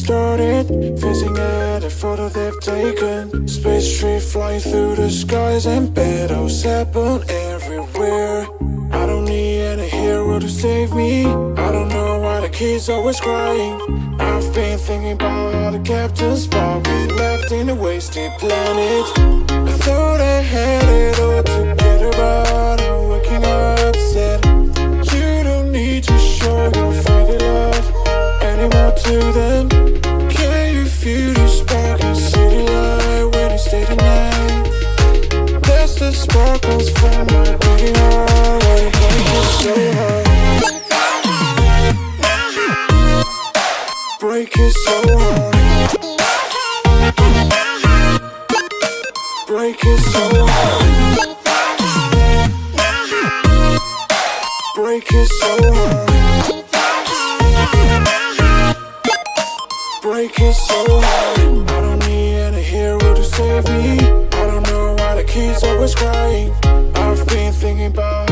started, facing at a photo they've taken. Space tree flying through the skies, and battles happen everywhere. I don't need any hero to save me. I don't know why the kid's always crying. I've been thinking about how the captain's spot we left in a wasted planet. I thought I had it all together, but I'm waking up sad. You don't need to show your fake love anymore to them. Can you feel the spark in city light when you stay the night? That's the sparkles from my beating heart. Why you break it so hard? Break it so hard. Break it so hard. Break it so hard. Break it so hard. I don't need any hero to save me. I don't know why the kid's always crying. I've been thinking about